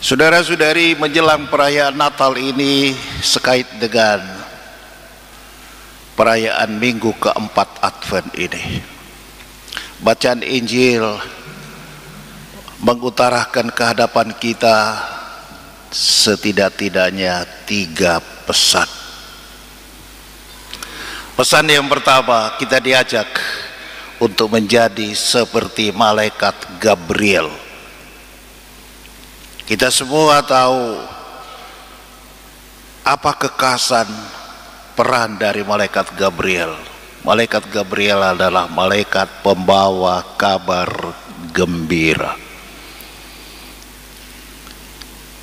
Saudara-saudari, menjelang perayaan Natal ini sekait dengan perayaan minggu keempat Advent ini, bacaan Injil mengutarakan ke hadapan kita setidak-tidaknya 3 pesan. Pesan yang pertama, kita diajak untuk menjadi seperti malaikat Gabriel. Kita semua tahu apa kekhasan peran dari malaikat Gabriel. Malaikat Gabriel adalah malaikat pembawa kabar gembira.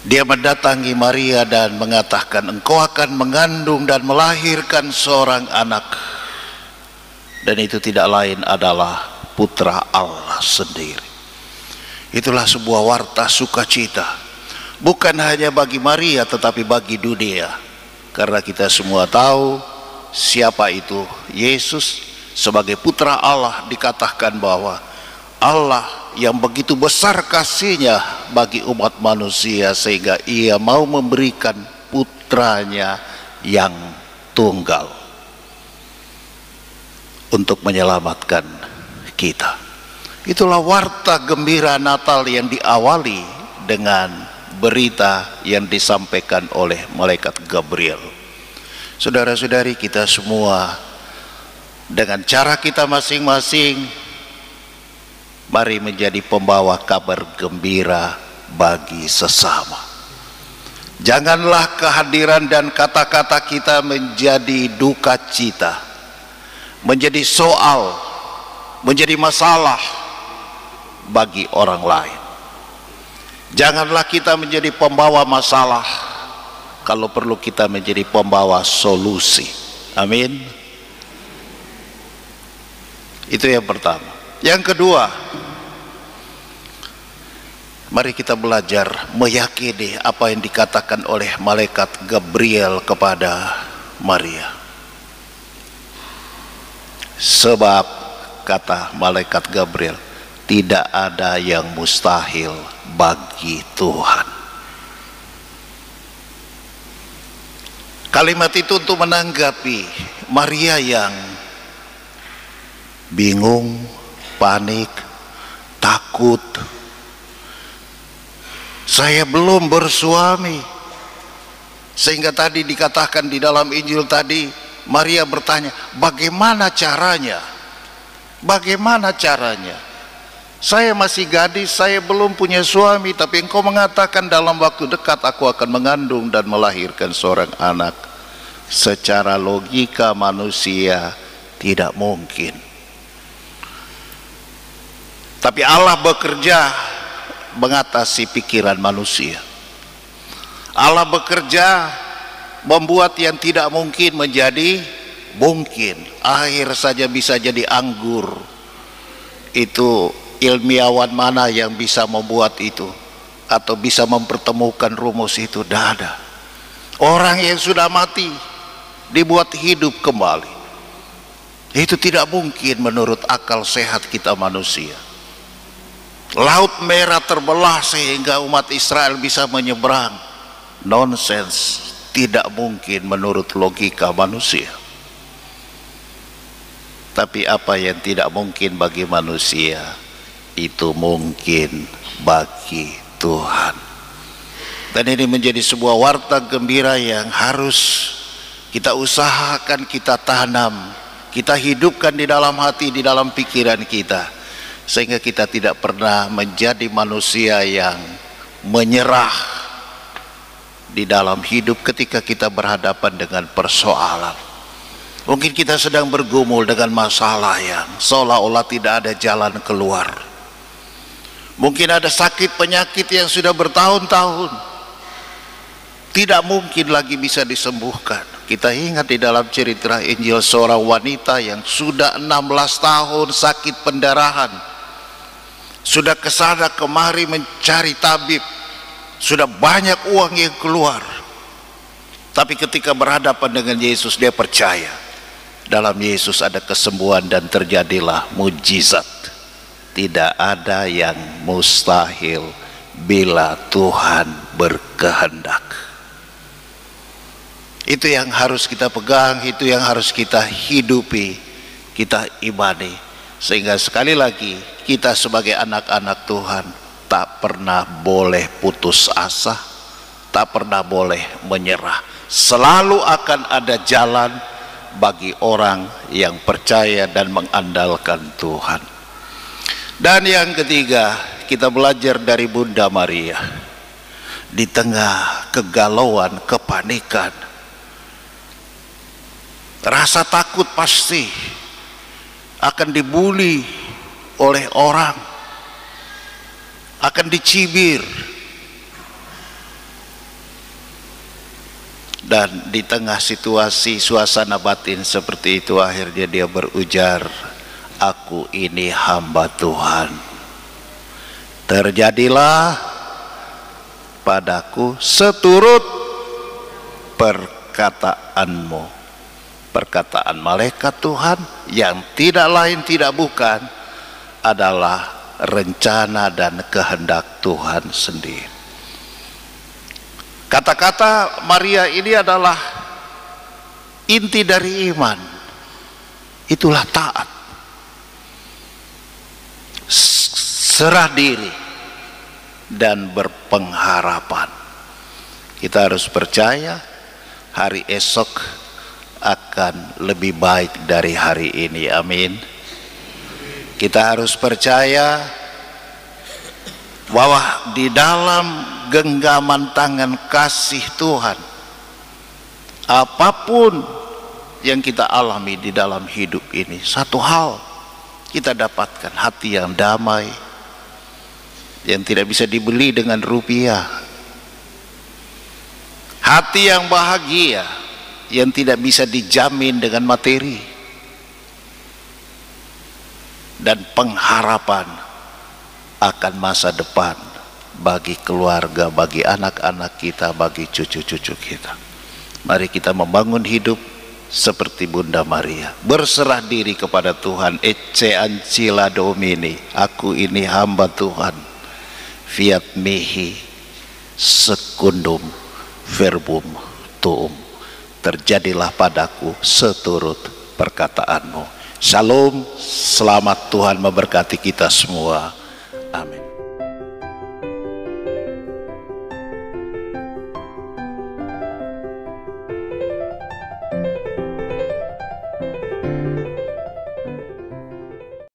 Dia mendatangi Maria dan mengatakan, engkau akan mengandung dan melahirkan seorang anak, dan itu tidak lain adalah putra Allah sendiri. Itulah sebuah warta sukacita, bukan hanya bagi Maria tetapi bagi dunia, karena kita semua tahu siapa itu Yesus. Sebagai putra Allah dikatakan bahwa Allah yang begitu besar kasihnya bagi umat manusia sehingga ia mau memberikan putranya yang tunggal untuk menyelamatkan kita. Itulah warta gembira Natal yang diawali dengan berita yang disampaikan oleh malaikat Gabriel. Saudara-saudari, kita semua dengan cara kita masing-masing, mari menjadi pembawa kabar gembira bagi sesama. Janganlah kehadiran dan kata-kata kita menjadi duka cita, menjadi soal, menjadi masalah bagi orang lain. Janganlah kita menjadi pembawa masalah, kalau perlu kita menjadi pembawa solusi. Amin. Itu yang pertama. Yang kedua, mari kita belajar meyakini apa yang dikatakan oleh malaikat Gabriel kepada Maria. Sebab kata malaikat Gabriel, tidak ada yang mustahil bagi Tuhan. Kalimat itu untuk menanggapi Maria yang bingung, panik, takut. Saya belum bersuami. Sehingga tadi dikatakan di dalam Injil tadi, Maria bertanya, bagaimana caranya? Bagaimana caranya? Saya masih gadis, saya belum punya suami, tapi engkau mengatakan dalam waktu dekat aku akan mengandung dan melahirkan seorang anak. Secara logika manusia tidak mungkin. Tapi Allah bekerja mengatasi pikiran manusia. Allah bekerja membuat yang tidak mungkin menjadi mungkin. Air saja bisa jadi anggur. Itu ilmiawan mana yang bisa membuat itu atau bisa mempertemukan rumus itu? Tidak ada. Orang yang sudah mati dibuat hidup kembali. Itu tidak mungkin menurut akal sehat kita manusia. Laut Merah terbelah sehingga umat Israel bisa menyeberang. Nonsens, tidak mungkin menurut logika manusia. Tapi apa yang tidak mungkin bagi manusia, itu mungkin bagi Tuhan. Dan ini menjadi sebuah warta gembira yang harus kita usahakan, kita tanam, kita hidupkan di dalam hati, di dalam pikiran kita, sehingga kita tidak pernah menjadi manusia yang menyerah di dalam hidup ketika kita berhadapan dengan persoalan. Mungkin kita sedang bergumul dengan masalah yang seolah-olah tidak ada jalan keluar. Mungkin ada sakit penyakit yang sudah bertahun-tahun tidak mungkin lagi bisa disembuhkan. Kita ingat di dalam cerita Injil seorang wanita yang sudah 16 tahun sakit pendarahan, sudah kesana kemari mencari tabib, sudah banyak uang yang keluar, tapi ketika berhadapan dengan Yesus dia percaya dalam Yesus ada kesembuhan dan terjadilah mujizat. Tidak ada yang mustahil bila Tuhan berkehendak. Itu yang harus kita pegang, itu yang harus kita hidupi, kita imani. Sehingga sekali lagi kita sebagai anak-anak Tuhan tak pernah boleh putus asa, tak pernah boleh menyerah. Selalu akan ada jalan bagi orang yang percaya dan mengandalkan Tuhan. Dan yang ketiga, kita belajar dari Bunda Maria. Di tengah kegalauan, kepanikan, rasa takut pasti akan dibuli oleh orang, akan dicibir. Dan di tengah situasi suasana batin seperti itu, akhirnya dia berujar, aku ini hamba Tuhan, terjadilah padaku seturut perkataanmu. Perkataan malaikat Tuhan yang tidak lain tidak bukan adalah rencana dan kehendak Tuhan sendiri. Kata-kata Maria ini adalah inti dari iman. Itulah taat, serah diri, dan berpengharapan. Kita harus percaya hari esok akan lebih baik dari hari ini. Amin. Kita harus percaya bahwa di dalam genggaman tangan kasih Tuhan, apapun yang kita alami di dalam hidup ini, satu hal kita dapatkan, hati yang damai, yang tidak bisa dibeli dengan rupiah, hati yang bahagia yang tidak bisa dijamin dengan materi, dan pengharapan akan masa depan bagi keluarga, bagi anak-anak kita, bagi cucu-cucu kita. Mari kita membangun hidup seperti Bunda Maria, berserah diri kepada Tuhan. Ecce ancilla Domini, aku ini hamba Tuhan, fiat mihi secundum verbum tuum, terjadilah padaku seturut perkataanmu. Shalom, selamat, Tuhan memberkati kita semua. Amin.